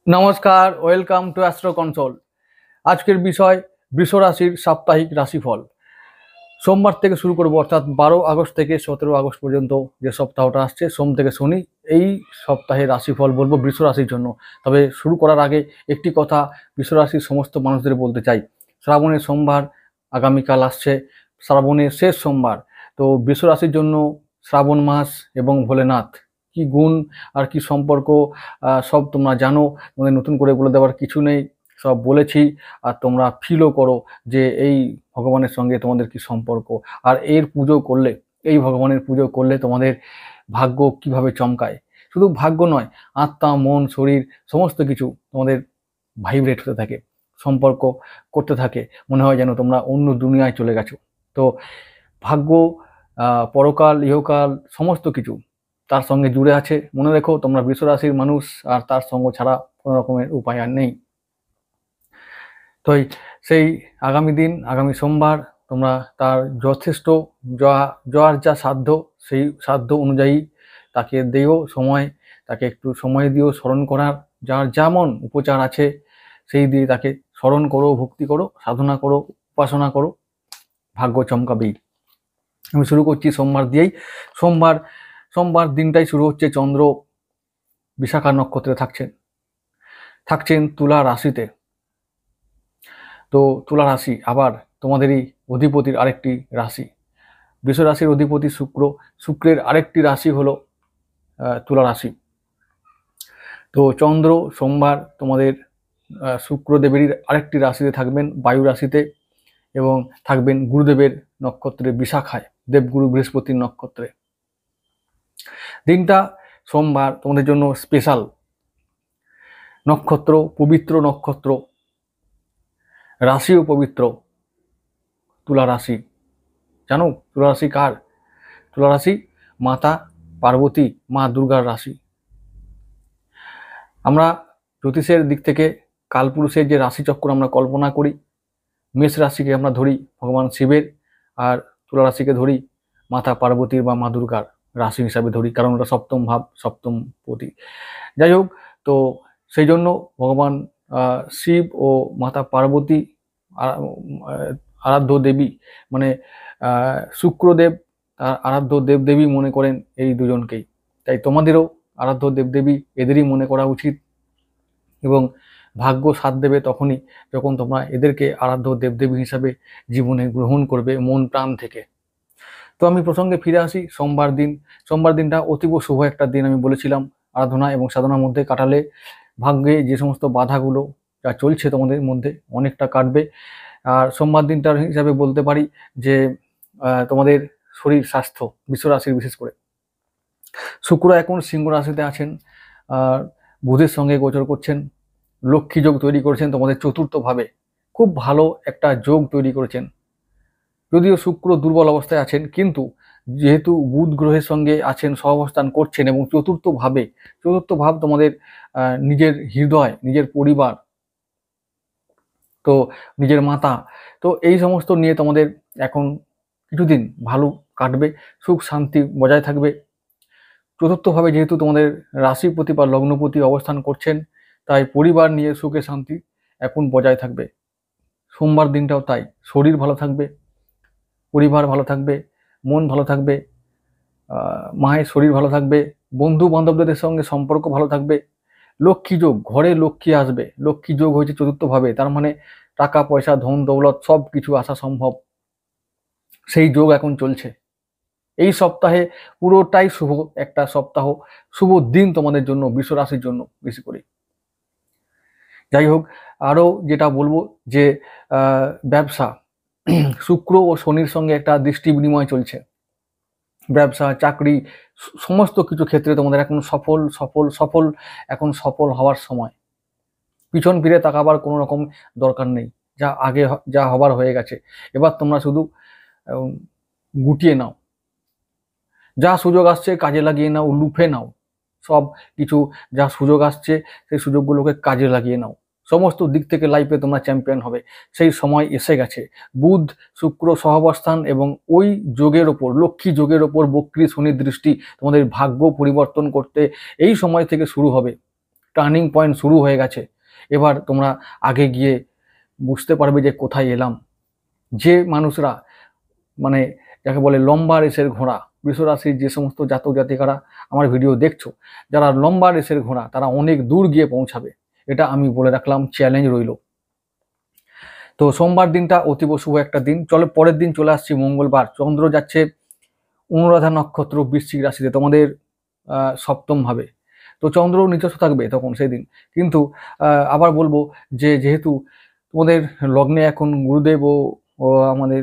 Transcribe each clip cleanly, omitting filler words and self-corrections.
নমস্কার, welcome to astro console. আজকের বিষয় বৃষ রাশির সাপ্তাহিক রাশিফল। সোমবার থেকে শুরু করব, অর্থাৎ 12 আগস্ট থেকে 17 আগস্ট পর্যন্ত যে সপ্তাহটা আসছে, সোম থেকে শনি, এই সপ্তাহের রাশিফল বলবো বৃষ রাশির জন্য। তবে শুরু করার আগে একটি কথা বৃষ রাশির সমস্ত মানুষদের বলতে চাই। শ্রাবণের সোমবার আগামীকাল আসছে, শ্রাবণের শেষ সোমবার। তো বৃষ রাশির জন্য শ্রাবণ মাস এবং ভোলেনাথ কি গুণ আর কি সম্পর্ক সব তোমরা জানো, তোমাদের নতুন করে বলে দেওয়ার কিছু নেই, সব বলেছি। আর তোমরা ফিলও করো যে এই ভগবানের সঙ্গে তোমাদের কি সম্পর্ক, আর এর পুজো করলে, এই ভগবানের পুজো করলে তোমাদের ভাগ্য কিভাবে চমকায়। শুধু ভাগ্য নয়, আত্মা, মন, শরীর সমস্ত কিছু তোমাদের ভাইব্রেট হতে থাকে, সম্পর্ক করতে থাকে, মনে হয় যেন তোমরা অন্য দুনিয়ায় চলে গেছো। তো ভাগ্য, পরকাল, ইহকাল সমস্ত কিছু তার সঙ্গে জুড়ে আছে। মনে রেখো, তোমরা বৃষ রাশির মানুষ, আর তার সঙ্গ ছাড়া কোনো রকমের উপায় আর নেই। তো সেই আগামী দিন, আগামী সোমবার, তোমরা তার যথেষ্ট যার যা সাধ্য, সেই সাধ্য অনুযায়ী তাকে দিও সময়, তাকে একটু সময় দিও স্মরণ করার। যার যেমন উপচার আছে সেই দিয়ে তাকে স্মরণ করো, ভক্তি করো, সাধনা করো, উপাসনা করো, ভাগ্য চমকাবেই। আমি শুরু করছি সোমবার দিয়েই। সোমবার দিনটাই শুরু হচ্ছে চন্দ্র বিশাখা নক্ষত্রে থাকছেন তুলা রাশিতে। তো তুলা রাশি আবার তোমাদেরই অধিপতির আরেকটি রাশি। বৃষ রাশির অধিপতি শুক্রের আরেকটি রাশি হলো তুলা রাশি। তো চন্দ্র সোমবার তোমাদের শুক্রদেবেরই আরেকটি রাশিতে থাকবেন, বায়ু রাশিতে, এবং থাকবেন গুরুদেবের নক্ষত্রে বিশাখায়, দেবগুরু বৃহস্পতির নক্ষত্রে। দিনটা সোমবার তোমাদের জন্য স্পেশাল। নক্ষত্র পবিত্র নক্ষত্র, রাশিও পবিত্র, তুলা রাশি। জানো তুলা রাশি কার? তুলা রাশি মাতা পার্বতী, মা দুর্গার রাশি। আমরা জ্যোতিষের দিক থেকে কালপুরুষের যে রাশিচক্র আমরা কল্পনা করি, মেষ রাশিকে আমরা ধরি ভগবান শিবের, আর তুলা রাশিকে ধরি মাতা পার্বতীর বা মা দুর্গার রাশি হিসাবে ধরি, কারণ ওটা সপ্তম ভাব, সপ্তম পতি। যাই হোক, তো সেই জন্য ভগবান শিব ও মাতা পার্বতী আরাধ্য দেবী, মানে শুক্রদেব আরাধ্য দেবদেবী মনে করেন এই দুজনকেই। তাই তোমাদেরও আরাধ্য দেবদেবী এদেরই মনে করা উচিত, এবং ভাগ্য সাথ দেবে তখনই যখন তোমরা এদেরকে আরাধ্য দেবদেবী হিসাবে জীবনে গ্রহণ করবে মন প্রাণ থেকে। তো আমি প্রসঙ্গে ফিরে আসি। সোমবার দিনটা অতীব শুভ একটা দিন। আমি বলেছিলাম আরাধনা এবং সাধনার মধ্যে কাটালে ভাগ্যে যে সমস্ত বাধাগুলো যা চলছে তোমাদের মধ্যে অনেকটা কাটবে। আর সোমবার দিনটার হিসাবে বলতে পারি যে তোমাদের শরীর স্বাস্থ্য, বৃষ রাশির বিশেষ করে শুক্র এখন সিংহ রাশিতে আছেন, আর বুধের সঙ্গে গোচর করছেন, লক্ষ্মী যোগ তৈরি করেছেন তোমাদের চতুর্থভাবে, খুব ভালো একটা যোগ তৈরি করেছেন। যদিও শুক্র দুর্বল অবস্থায় আছেন, কিন্তু যেহেতু বুধ গ্রহের সঙ্গে আছেন, সহাবস্থান করছেন, এবং চতুর্থ ভাব তোমাদের নিজের হৃদয়, নিজের পরিবার, তো নিজের মাতা, তো এই সমস্ত নিয়ে তোমাদের এখন কিছুদিন ভালো কাটবে, সুখ শান্তি বজায় থাকবে। চতুর্থভাবে যেহেতু তোমাদের রাশিপতি বা লগ্নপতি অবস্থান করছেন, তাই পরিবার নিয়ে সুখে শান্তি এখন বজায় থাকবে। সোমবার দিনটাও তাই, শরীর ভালো থাকবে, পরিবার ভালো থাকবে, মন ভালো থাকবে, মায়ের শরীর ভালো থাকবে, বন্ধু বান্ধবদের সঙ্গে সম্পর্ক ভালো থাকবে। লক্ষ্মী যোগ, ঘরে লক্ষ্মী আসবে, লক্ষ্মী যোগ হয়েছে চতুর্থভাবে, তার মানে টাকা পয়সা, ধন দৌলত সব কিছু আসা সম্ভব, সেই যোগ এখন চলছে। এই সপ্তাহে পুরোটাই শুভ একটা সপ্তাহ, শুভ দিন তোমাদের জন্য, বৃষ রাশির জন্য বেশি করে। যাই হোক, আরও যেটা বলবো যে ব্যবসা, শুক্র ও শনির সঙ্গে একটা দৃষ্টি বিনিময় চলছে। ব্যবসা, চাকরি, সমস্ত কিছু ক্ষেত্রে তোমাদের এখন সফল এখন সফল হওয়ার সময়। পিছন ফিরে তাকাবার কোনো রকম দরকার নেই। যা আগে যা হবার হয়ে গেছে, এবার তোমরা শুধু গুটিয়ে নাও, যা সুযোগ আসছে কাজে লাগিয়ে নাও, লুফে নাও সব কিছু, যা সুযোগ আসছে সেই সুযোগগুলোকে কাজে লাগিয়ে নাও। সমস্ত দিক থেকে লাইফে তোমরা চ্যাম্পিয়ন হবে, সেই সময় এসে গেছে। বুধ শুক্র সহাবস্থান এবং ওই যোগের ওপর, লক্ষ্মী যোগের ওপর বক্রী শনির দৃষ্টি তোমাদের ভাগ্য পরিবর্তন করতে এই সময় থেকে শুরু হবে। টার্নিং পয়েন্ট শুরু হয়ে গেছে। এবার তোমরা আগে গিয়ে বুঝতে পারবে যে কোথায় এলাম। যে মানুষরা মানে যাকে বলে লম্বা রেসের ঘোড়া, বৃষ রাশির যে সমস্ত জাতক জাতিকারা আমার ভিডিও দেখছো, যারা লম্বা রেসের ঘোড়া, তারা অনেক দূর গিয়ে পৌঁছাবে, এটা আমি বলে রাখলাম, চ্যালেঞ্জ রইল। তো সোমবার দিনটা অতীব শুভ একটা দিন। চলো পরের দিন চলে আসছি মঙ্গলবার। চন্দ্র যাচ্ছে অনুরাধা নক্ষত্র বৃশ্চিক রাশিতে, তোমাদের সপ্তম ভাবে। তো চন্দ্র নিজস্ব থাকবে তখন সেই দিন। কিন্তু আবার বলবো যে যেহেতু তোমাদের লগ্নে এখন গুরুদেব ও আমাদের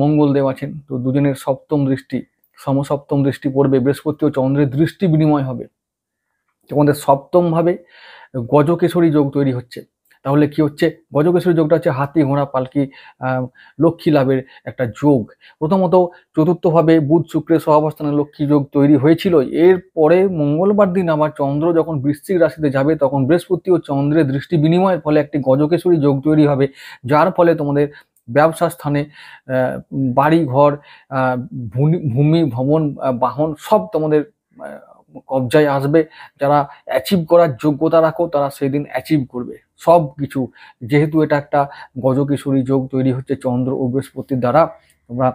মঙ্গলদেব আছেন, তো দুজনের সপ্তম দৃষ্টি, সমসপ্তম দৃষ্টি পড়বে, বৃহস্পতি ও চন্দ্রের দৃষ্টি বিনিময় হবে। তোমাদের সপ্তম ভাবে গজকেশরী যোগ তৈরি হচ্ছে। তাহলে কি হচ্ছে? গজকেশরী যোগটা হচ্ছে হাতি ঘোড়া পালকি লক্ষ্মী লাভের একটা যোগ। প্রথমত চতুর্থভাবে বুধ শুক্রের সহাবস্থানে লক্ষ্মী যোগ তৈরি হয়েছিল। এরপরে মঙ্গলবার দিন আবার চন্দ্র যখন বৃশ্চিক রাশিতে যাবে, তখন বৃহস্পতি ও চন্দ্রের দৃষ্টি বিনিময়ের ফলে একটি গজকেশরী যোগ তৈরি হবে, যার ফলে তোমাদের ব্যবসা স্থানে বাড়ি ঘর, ভূমি ভবন, বাহন সব তোমাদের কবজায় আসবে। যারা অ্যাচিভ করার যোগ্যতা রাখো তারা সেই দিন অ্যাচিভ করবে সব কিছু। যেহেতু এটা একটা গজকেশরী যোগ তৈরি হচ্ছে চন্দ্র ও বৃহস্পতির দ্বারা, তোমরা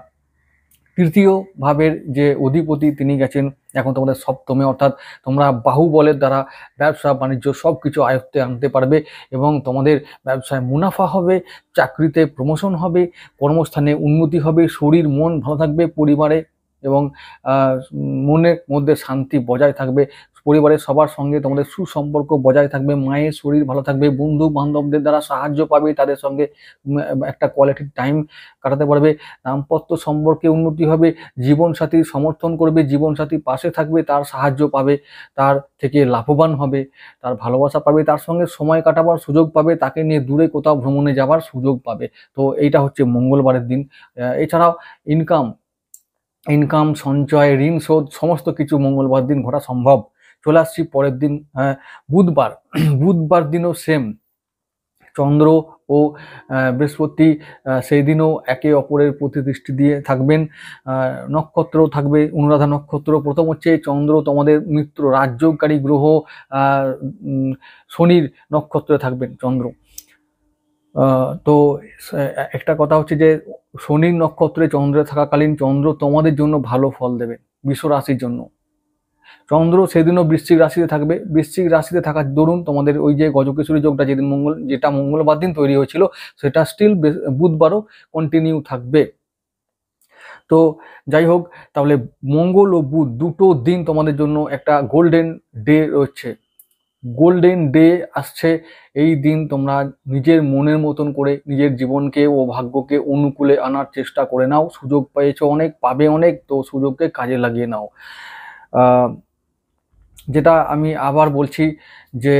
তৃতীয় ভাবের যে অধিপতি তিনি গেছেন এখন তোমাদের সপ্তমে, অর্থাৎ তোমরা বাহুবলের দ্বারা ব্যবসা বাণিজ্য সব কিছু আয়ত্তে আনতে পারবে এবং তোমাদের ব্যবসায় মুনাফা হবে, চাকরিতে প্রমোশন হবে, কর্মস্থানে উন্নতি হবে, শরীর মন ভালো থাকবে, পরিবারে এবং মনের মধ্যে শান্তি বজায় থাকবে, পরিবারের সবার সঙ্গে তোমাদের সুসম্পর্ক বজায় থাকবে, মায়ের শরীর ভালো থাকবে, বন্ধু বান্ধবদের দ্বারা সাহায্য পাবে, তাদের সঙ্গে একটা কোয়ালিটি টাইম কাটাতে পারবে, দাম্পত্য সম্পর্কে উন্নতি হবে, জীবনসাথী সমর্থন করবে, জীবনসাথী পাশে থাকবে, তার সাহায্য পাবে, তার থেকে লাভবান হবে, তার ভালোবাসা পাবে, তার সঙ্গে সময় কাটাবার সুযোগ পাবে, তাকে নিয়ে দূরে কোথাও ভ্রমণে যাবার সুযোগ পাবে। তো এইটা হচ্ছে মঙ্গলবারের দিন। এছাড়াও ইনকাম সঞ্চয়, ঋণ শোধ সমস্ত কিছু মঙ্গলবার দিন ঘটা সম্ভব। চলে আসছি পরের দিন বুধবার। বুধবার দিনও সেম, চন্দ্র ও বৃহস্পতি সেই দিনও একে অপরের প্রতি দৃষ্টি দিয়ে থাকবেন। নক্ষত্র থাকবে অনুরাধা নক্ষত্র। প্রথম হচ্ছে চন্দ্র তোমাদের মিত্র রাজযোগকারী গ্রহ শনির নক্ষত্রে থাকবেন চন্দ্র। তো একটা কথা হচ্ছে যে শনির নক্ষত্রে চন্দ্রে থাকাকালীন চন্দ্র তোমাদের জন্য ভালো ফল দেবে বৃষ রাশির জন্য। চন্দ্র সেদিনও বৃশ্চিক রাশিতে থাকবে। বৃশ্চিক রাশিতে থাকার দরুন তোমাদের ওই যে গজকেশরী যোগটা যেটা মঙ্গলবার দিন তৈরি হয়েছিল, সেটা স্টিল বুধবারও কন্টিনিউ থাকবে। তো যাই হোক, তাহলে মঙ্গল ও বুধ দুটো দিন তোমাদের জন্য একটা গোল্ডেন ডে রয়েছে। গোল্ডেন ডে আসছে। এই দিন তোমরা নিজের মনের মতন করে নিজের জীবনকে ও ভাগ্যকে অনুকূলে আনার চেষ্টা করে নাও। সুযোগ পেয়েছো অনেক, পাবে অনেক, তো সুযোগকে কাজে লাগিয়ে নাও। যেটা আমি আবার বলছি যে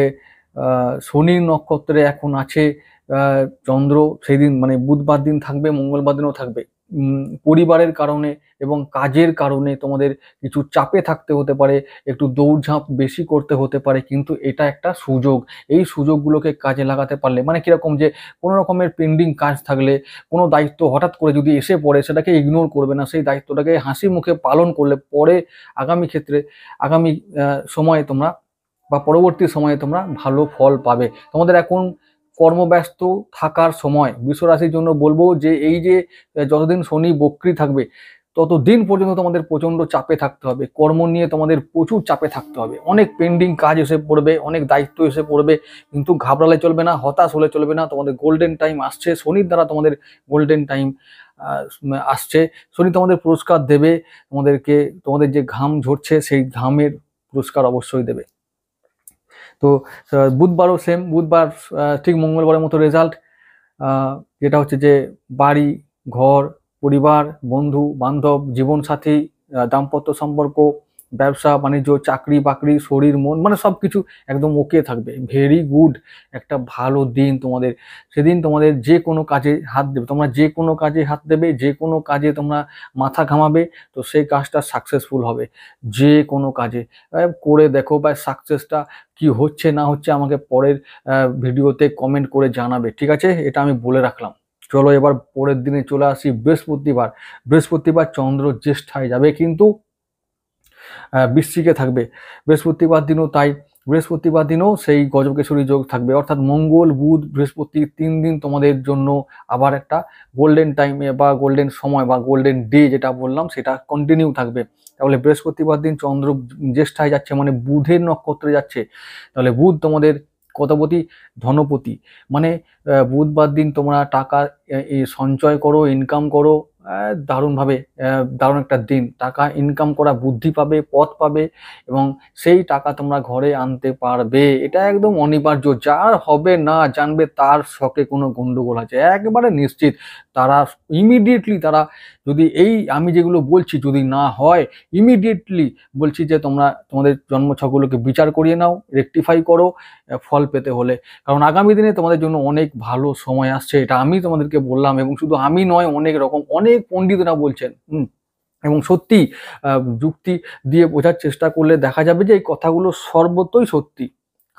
শনির নক্ষত্রে এখন আছে চন্দ্র, সেই দিন মানে বুধবার দিন থাকবে, মঙ্গলবার দিনও থাকবে। পরিবারের কারণে এবং কাজের কারণে তোমাদের কিছু চাপে থাকতে হতে পারে, একটু দৌড়ঝাঁপ বেশি করতে হতে পারে, কিন্তু এটা একটা সুযোগ। এই সুযোগগুলোকে কাজে লাগাতে পারলে, মানে কিরকম, যে কোনো রকমের পেন্ডিং কাজ থাকলে, কোনো দায়িত্ব হঠাৎ করে যদি এসে পড়ে, সেটাকে ইগনোর করবে না, সেই দায়িত্বটাকে হাসি মুখে পালন করলে পরে আগামী সময়ে তোমরা বা পরবর্তী সময়ে তোমরা ভালো ফল পাবে। তোমাদের এখন কর্মব্যস্ত থাকার সময়। বৃষ রাশির জন্য বলবো যে এই যে যতদিন শনি বক্রী থাকবে ততদিন পর্যন্ত তোমাদের প্রচন্ড চাপে থাকতে হবে, কর্ম নিয়ে তোমাদের প্রচুর চাপে থাকতে হবে, অনেক পেন্ডিং কাজ এসে পড়বে, অনেক দায়িত্ব এসে পড়বে, কিন্তু ঘাবড়ালে চলবে না, হতাশ হলে চলবে না। তোমাদের গোল্ডেন টাইম আসছে, শনির দ্বারা তোমাদের গোল্ডেন টাইম আসছে। শনি তোমাদের পুরস্কার দেবে, তোমাদের যে ঘাম ঝরছে সেই ঘামের পুরস্কার অবশ্যই দেবে। তো বুধবারও সেম, বুধবার ঠিক মঙ্গলবারের মতো রেজাল্ট, যেটা হচ্ছে যে বাড়ি ঘর, পরিবার, বন্ধু বান্ধব, জীবনসাথী, দাম্পত্য সম্পর্ক, ব্যবসা বাণিজ্য, চাকরি বাকরি, শরীর মন মানে সব কিছু একদম ওকে থাকবে। ভেরি গুড, একটা ভালো দিন তোমাদের। সেদিন তোমাদের যে কোনো কাজে হাত দেবে, তোমরা যে কোনো কাজে হাত দেবে, যে কোনো কাজে তোমরা মাথা ঘামাবে, তো সেই কাজটা সাকসেসফুল হবে। যে কোনো কাজে করে দেখো, বা সাকসেসটা কি হচ্ছে না হচ্ছে আমাকে পরের ভিডিওতে কমেন্ট করে জানাবে, ঠিক আছে? এটা আমি বলে রাখলাম। চলো এবার পরের দিনে চলে আসি বৃহস্পতিবার। বৃহস্পতিবার চন্দ্র জ্যেষ্ঠায় যাবে, কিন্তু বৃশ্চিকে থাকবে বৃহস্পতিবার দিনও। তাই বৃহস্পতিবার দিনও সেই গজকেশরী যোগ থাকবে, অর্থাৎ মঙ্গল বুধ বৃহস্পতি 3 দিন তোমাদের জন্য আবার একটা গোল্ডেন টাইমে বা গোল্ডেন সময় বা গোল্ডেন ডে যেটা বললাম সেটা কন্টিনিউ থাকবে। তাহলে বৃহস্পতিবার দিন চন্দ্র জ্যেষ্ঠায় যাচ্ছে মানে বুধের নক্ষত্রে যাচ্ছে। তাহলে বুধ তোমাদের কতপতি, ধনপতি, মানে বুধবার দিন তোমরা টাকা সঞ্চয় করো, ইনকাম করো দারুণভাবে। দারুণ একটা দিন, টাকা ইনকাম করা বুদ্ধি পাবে, পথ পাবে, এবং সেই টাকা তোমরা ঘরে আনতে পারবে। এটা একদম অনিবার্য। যার হবে না জানবে তার শখে কোনো গন্ডগোল আছে, একবারে নিশ্চিত। তারা ইমিডিয়েটলি, তারা যদি এই আমি যেগুলো বলছি যদি না হয়, ইমিডিয়েটলি বলছি যে তোমরা তোমাদের জন্মছকগুলোকে বিচার করিয়ে নাও, রেকটিফাই করো ফল পেতে হলে। কারণ আগামী দিনে তোমাদের জন্য অনেক ভালো সময় আসছে, এটা আমি তোমাদেরকে বললাম, এবং শুধু আমি নয়, অনেক রকম অনেক পণ্ডিতরা বলছেন। এবং সত্যি যুক্তি দিয়ে বোঝার চেষ্টা করলে দেখা যাবে যে এই কথাগুলো সর্বতই সত্যি।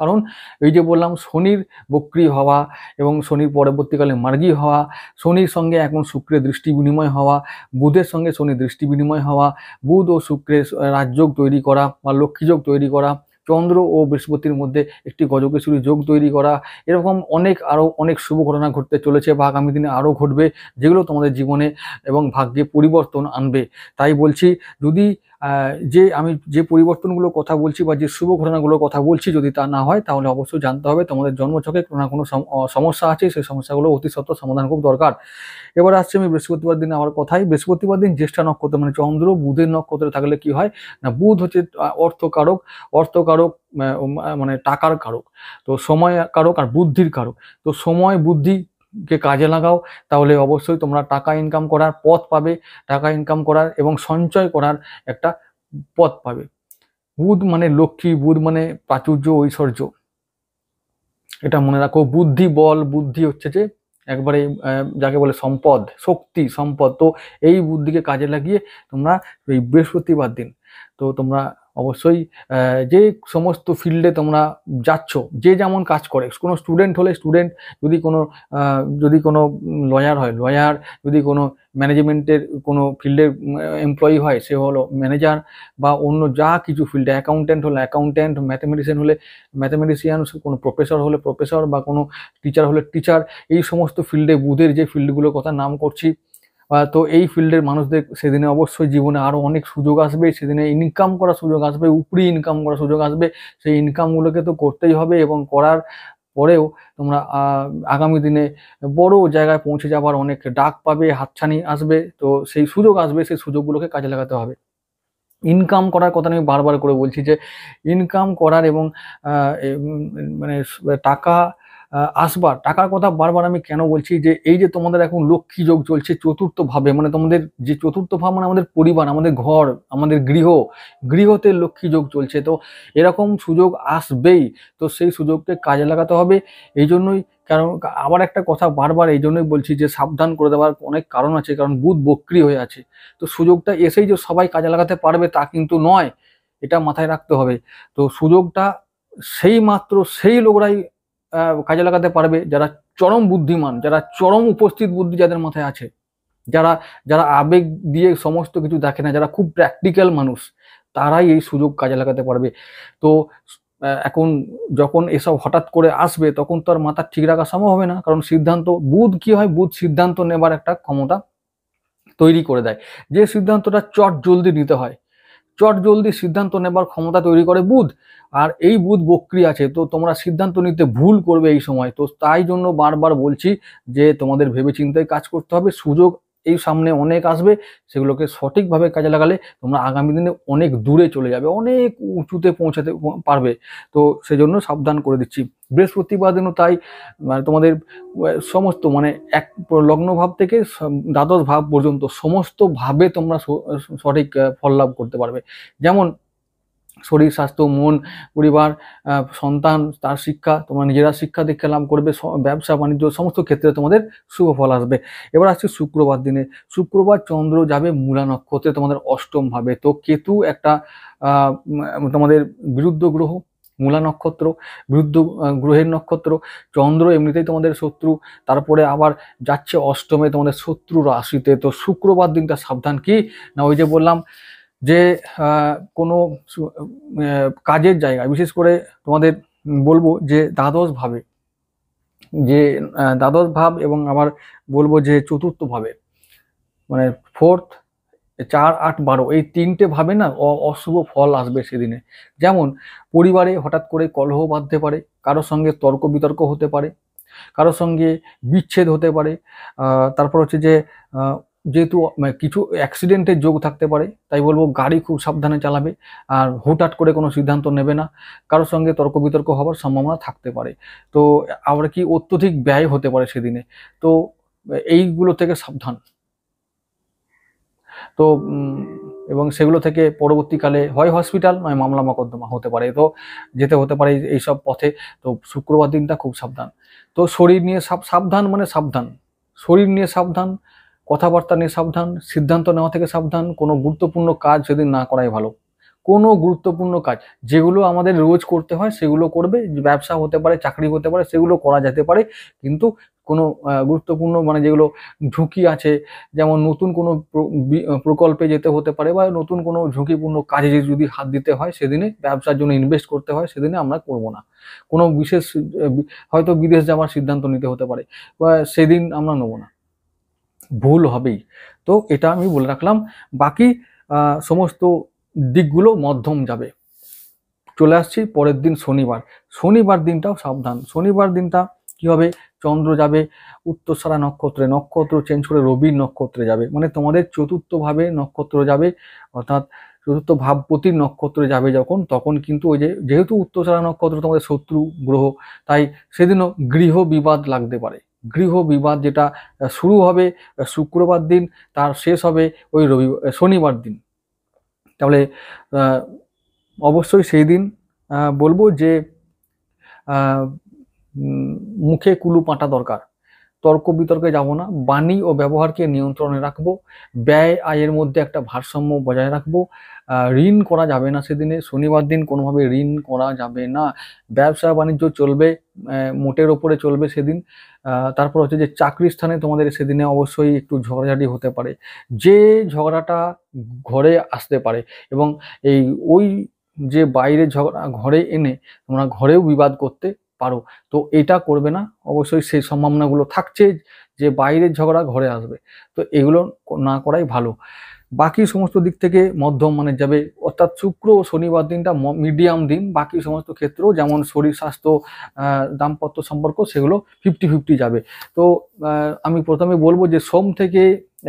কারণ এই যে বললাম, শনির বক্রি হওয়া এবং শনির পরবর্তীকালে মার্গী হওয়া, শনির সঙ্গে এখন শুক্রের দৃষ্টি বিনিময় হওয়া, বুধের সঙ্গে শনির দৃষ্টি বিনিময় হওয়া, বুধ ও শুক্রের রাজযোগ তৈরি করা বা লক্ষ্মীযোগ তৈরি করা, চন্দ্র ও বৃহস্পতির মধ্যে একটি গজকেশরী যোগ তৈরি করা, এরকম আরও অনেক শুভ ঘটনা ঘটতে চলেছে বা আগামী দিনে আরও ঘটবে, যেগুলো তোমাদের জীবনে এবং ভাগ্যে পরিবর্তন আনবে। তাই বলছি, যদি আমি যে পরিবর্তনগুলোর কথা বলছি বা যে শুভ ঘটনাগুলোর কথা বলছি যদি তা না হয়, তাহলে অবশ্যই জানতে হবে তোমাদের জন্মছকে কোনো না কোনো সমস্যা আছে। সেই সমস্যাগুলো অতি সত্ত্বর সমাধান খুব দরকার। এবার আসছে আমি বৃহস্পতিবার দিন আমার কথাই। বৃহস্পতিবার দিন জ্যেষ্ঠা নক্ষত্র মানে চন্দ্র বুধের নক্ষত্রে থাকলে কি হয় না, বুধ হচ্ছে অর্থকারক। অর্থকারক মানে টাকার কারক, তো সময় কারক আর বুদ্ধির কারক। তো সময় বুদ্ধি কে কাজে লাগাও, তাহলে অবশ্যই তোমরা টাকা ইনকাম করার পথ পাবে, টাকা ইনকাম করার এবং সঞ্চয় করার একটা পথ পাবে। বুধ মানে লক্ষ্মী, বুধ মানে প্রাচুর্য, ঐশ্বর্য, এটা মনে রাখো। বুদ্ধি বল, বুদ্ধি হচ্ছে যে একবারে যাকে বলে সম্পদ, শক্তি, সম্পদ। তো এই বুদ্ধিকে কাজে লাগিয়ে তোমরা এই বৃহস্পতিবার দিন তো তোমরা অবশ্যই যে সমস্ত ফিল্ডে তোমরা যাচ্ছ, যে যেমন কাজ করে, কোনো স্টুডেন্ট হলে স্টুডেন্ট, যদি কোনো লয়ার হয় লয়ার, যদি কোনো ম্যানেজমেন্টের কোনো ফিল্ডের এমপ্লয়ি হয় সে হলো ম্যানেজার, বা অন্য যা কিছু ফিল্ডে, অ্যাকাউন্ট্যান্ট হলে অ্যাকাউন্ট্যান্ট, ম্যাথমেটিশিয়ান হলে ম্যাথমেটিশিয়ান, কোনো প্রফেসর হলে প্রফেসর, বা কোনো টিচার হলে টিচার, এই সমস্ত ফিল্ডে বুধের যে ফিল্ডগুলোর কথা নাম করছি, তো এই ফিল্ডের মানুষদের সেদিনে অবশ্যই জীবনে আরও অনেক সুযোগ আসবে। সেদিনে ইনকাম করার সুযোগ আসবে, উপরি ইনকাম করার সুযোগ আসবে। সেই ইনকামগুলোকে তো করতেই হবে, এবং করার পরেও তোমরা আগামী দিনে বড় জায়গায় পৌঁছে যাবার অনেক ডাক পাবে, হাতছানি আসবে। তো সেই সুযোগ আসবে, সেই সুযোগগুলোকে কাজে লাগাতে হবে। ইনকাম করার কথা আমি বারবার করে বলছি যে ইনকাম করার এবং মানে টাকা আসবার, টাকার কথা বারবার আমি কেন বলছি, যে এই যে তোমাদের এখন লক্ষ্মী যোগ চলছে চতুর্থ ভাবে, মানে তোমাদের যে চতুর্থ ভাব মানে আমাদের পরিবার, আমাদের ঘর, আমাদের গৃহতে লক্ষ্মী যোগ চলছে। তো এরকম সুযোগ আসবেই, তো সেই সুযোগকে কাজে লাগাতে হবে। এই জন্যই, কারণ আবার একটা কথা বারবার এই জন্যই বলছি যে সাবধান করে দেওয়ার অনেক কারণ আছে, কারণ বুধ বক্রী হয়ে আছে। তো সুযোগটা এসেই যে সবাই কাজে লাগাতে পারবে তা কিন্তু নয়, এটা মাথায় রাখতে হবে। তো সুযোগটা সেই মাত্র সেই লোকরাই কাজে লাগাতে পারবে যারা চরম বুদ্ধিমান, যারা চরম উপস্থিত বুদ্ধি যাদের মাথায় আছে, যারা যারা আবেগ দিয়ে সমস্ত কিছু দেখে না, যারা খুব প্র্যাকটিক্যাল মানুষ, তারাই এই সুযোগ কাজে লাগাতে পারবে। তো এখন যখন এসব হঠাৎ করে আসবে তখন তো আর মাথা ঠিক রাখা সম্ভব হবে না, কারণ সিদ্ধান্ত, বুধ কি হয়, বুধ সিদ্ধান্ত নেবার একটা ক্ষমতা তৈরি করে দেয়। যে সিদ্ধান্তটা চট জলদি নিতে হয়, চট জলদি সিদ্ধান্ত নেবার ক্ষমতা তৈরি করে বুধ। আর এই বুধ বক্রী আছে, তো তোমরা সিদ্ধান্ত নিতে ভুল করবে এই সময়। তো তাই জন্য বারবার বলছি যে তোমাদের ভেবেচিন্তে কাজ করতে হবে। সুযোগ এই সামনে অনেক আসবে, সেগুলোকে সঠিকভাবে কাজে লাগালে তোমরা আগামী দিনে অনেক দূরে চলে যাবে, অনেক উঁচুতে পৌঁছাতে পারবে। তো সেজন্য সাবধান করে দিচ্ছি। বৃহস্পতিবার দিনও তাই তোমাদের সমস্ত মানে এক লগ্ন ভাব থেকে দ্বাদশ ভাব পর্যন্ত সমস্ত ভাবে তোমরা সঠিক ফল লাভ করতে পারবে। যেমন শরীর, স্বাস্থ্য, মন, পরিবার, সন্তান, তার শিক্ষা, তোমরা নিজেরা শিক্ষা দীক্ষা লাভ করবে, ব্যবসা বাণিজ্য সমস্ত ক্ষেত্রে তোমাদের শুভ ফল আসবে। এবার আসছে শুক্রবার দিনে। শুক্রবার চন্দ্র যাবে মূলা নক্ষত্রে তোমাদের অষ্টম ভাবে। তো কেতু একটা তোমাদের বিরুদ্ধ গ্রহ, মূলা নক্ষত্র বিরুদ্ধ গ্রহের নক্ষত্র। চন্দ্র এমনিতেই তোমাদের শত্রু, তারপরে আবার যাচ্ছে অষ্টমে তোমাদের শত্রু রাশিতে। তো শুক্রবার দিনটা সাবধান। কি না, ওই যে বললাম যে কোনো কাজের জায়গায় বিশেষ করে তোমাদের বলবো যে দ্বাদশ ভাবে, যে দ্বাদশ ভাব, এবং আবার বলবো যে চতুর্থ ভাবে, মানে ফোর্থ, 4, 8, 12 এই তিনটে ভাবে না অশুভ ফল আসবে সেদিনে। যেমন পরিবারে হঠাৎ করে কলহ বাঁধতে পারে, কারোর সঙ্গে তর্ক বিতর্ক হতে পারে, কারোর সঙ্গে বিচ্ছেদ হতে পারে। তারপর হচ্ছে যে যেহেতু কিছু অ্যাক্সিডেন্টের যোগ থাকতে পারে, তাই বলবো গাড়ি খুব সাবধানে চালাবে, আর হুটহাট করে কোনো সিদ্ধান্ত নেবে না। কারোর সঙ্গে তর্ক বিতর্ক হওয়ার সম্ভাবনা থাকতে পারে। তো আবার কি অত্যধিক ব্যয় হতে পারে সেদিনে। তো এইগুলো থেকে সাবধান। তো এবং সেগুলো থেকে পরবর্তীকালে হয় হসপিটাল নয় মামলা মকদ্দমা হতে পারে, তো যেতে হতে পারে এইসব পথে। তো শুক্রবার দিনটা খুব সাবধান। তো শরীর নিয়ে সাবধান, মানে সাবধান, শরীর নিয়ে সাবধান, কথাবার্তা নিয়ে সাবধান, সিদ্ধান্ত নেওয়া থেকে সাবধান। কোনো গুরুত্বপূর্ণ কাজ সেদিন না করাই ভালো। কোনো গুরুত্বপূর্ণ কাজ যেগুলো আমাদের রোজ করতে হয় সেগুলো করবে, ব্যবসা হতে পারে, চাকরি হতে পারে, সেগুলো করা যেতে পারে। কিন্তু কোনো গুরুত্বপূর্ণ মানে যেগুলো ঝুঁকি আছে, যেমন নতুন কোনো প্রকল্পে যেতে হতে পারে, বা নতুন কোনো ঝুঁকিপূর্ণ কাজে যদি হাত দিতে হয় সেদিনে, ব্যবসার জন্য ইনভেস্ট করতে হয় সেদিনে আমরা করব না। কোনো বিশেষ হয়তো বিদেশ যাওয়ার সিদ্ধান্ত নিতে হতে পারে, বা সেদিন আমরা নেব না, ভুল হবেই। তো এটা আমি বলে রাখলাম। বাকি সমস্ত দিকগুলো মধ্যম যাবে। চলে আসছি পরের দিন শনিবার। শনিবার দিনটাও সাবধান। শনিবার দিনটা কি হবে, চন্দ্র যাবে উত্তরসারা নক্ষত্রে, নক্ষত্র চেঞ্জ করে রবির নক্ষত্রে যাবে, মানে তোমাদের চতুর্থ ভাবে নক্ষত্র যাবে, অর্থাৎ চতুর্থ ভাবপতির নক্ষত্রে যাবে যখন, তখন কিন্তু ওই যে যেহেতু উত্তরসারা নক্ষত্র তোমাদের শত্রু গ্রহ, তাই সেদিনও গৃহ বিবাদ লাগতে পারে। গৃহ বিবাদ যেটা শুরু হবে শুক্রবার দিন, তার শেষ হবে ওই শনিবার দিন। তাহলে অবশ্যই সেই দিন বলবো যে মুখে কুলু পাঁটা দরকার, তর্ক বিতর্কে যাব না, বাণী ও ব্যবহারকে নিয়ন্ত্রণে রাখবো, ব্যয় আয়ের মধ্যে একটা ভারসাম্য বজায় রাখবো। ঋণ করা যাবে না সেদিনে, শনিবার দিন কোনোভাবে ঋণ করা যাবে না। ব্যবসা বাণিজ্য চলবে, মোটের ওপরে চলবে সেদিন। তারপর হচ্ছে যে চাকরির স্থানে তোমাদের সেদিনে অবশ্যই একটু ঝগড়াঝাটি হতে পারে, যে ঝগড়াটা ঘরে আসতে পারে, এবং এই ওই যে বাইরে ঝগড়া ঘরে এনে তোমরা ঘরেও বিবাদ করতে পারো। তো এটা করবে না, অবশ্যই সেই সম্ভাবনাগুলো থাকছে যে বাইরের ঝগড়া ঘরে আসবে। তো এগুলো না করাই ভালো। বাকি সমস্ত দিক থেকে মধ্যম মানে যাবে, অর্থাৎ শুক্র ও শনিবার দিনটা মিডিয়াম দিন। বাকি সমস্ত ক্ষেত্রেও যেমন শরীর স্বাস্থ্য, দাম্পত্য সম্পর্ক, সেগুলো 50-50 যাবে। তো আমি প্রথমে বলবো যে সোম থেকে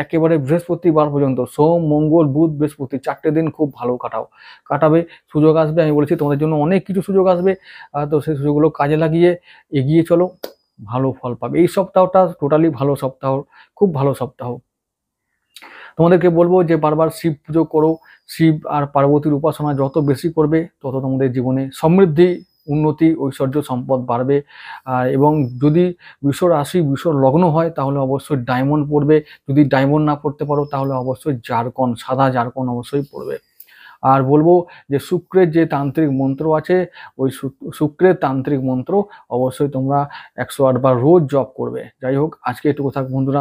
একেবারে বৃহস্পতিবার পর্যন্ত, সোম মঙ্গল বুধ বৃহস্পতি 4টে দিন খুব ভালো কাটাবে। সুযোগ আসবে, আমি বলেছি তোমাদের জন্য অনেক কিছু সুযোগ আসবে। তো সেই সুযোগগুলো কাজে লাগিয়ে এগিয়ে চলো, ভালো ফল পাবে। এই সপ্তাহটা টোটালি ভালো সপ্তাহ, খুব ভালো সপ্তাহ। তোমাদেরকে বলবো যে বারবার শিব পুজো করো, শিব আর পার্বতীর উপাসনা যত বেশি করবে তত তোমাদের জীবনে সমৃদ্ধি, উন্নতি, ঐশ্বর্য, সম্পদ বাড়বে। এবং যদি বৃষ রাশি বৃষ লগ্ন হয় তাহলে অবশ্যই ডায়মন্ড পড়বে। যদি ডায়মন্ড না পড়তে পারো তাহলে অবশ্যই জারকন, সাদা জারকন অবশ্যই পড়বে। আর বলবো যে শুক্রের যে তান্ত্রিক মন্ত্র আছে, ওই শুক্রের তান্ত্রিক মন্ত্র অবশ্যই তোমরা 108 বার রোজ জপ করবে। যাই হোক, আজকে এটুকু থাক বন্ধুরা।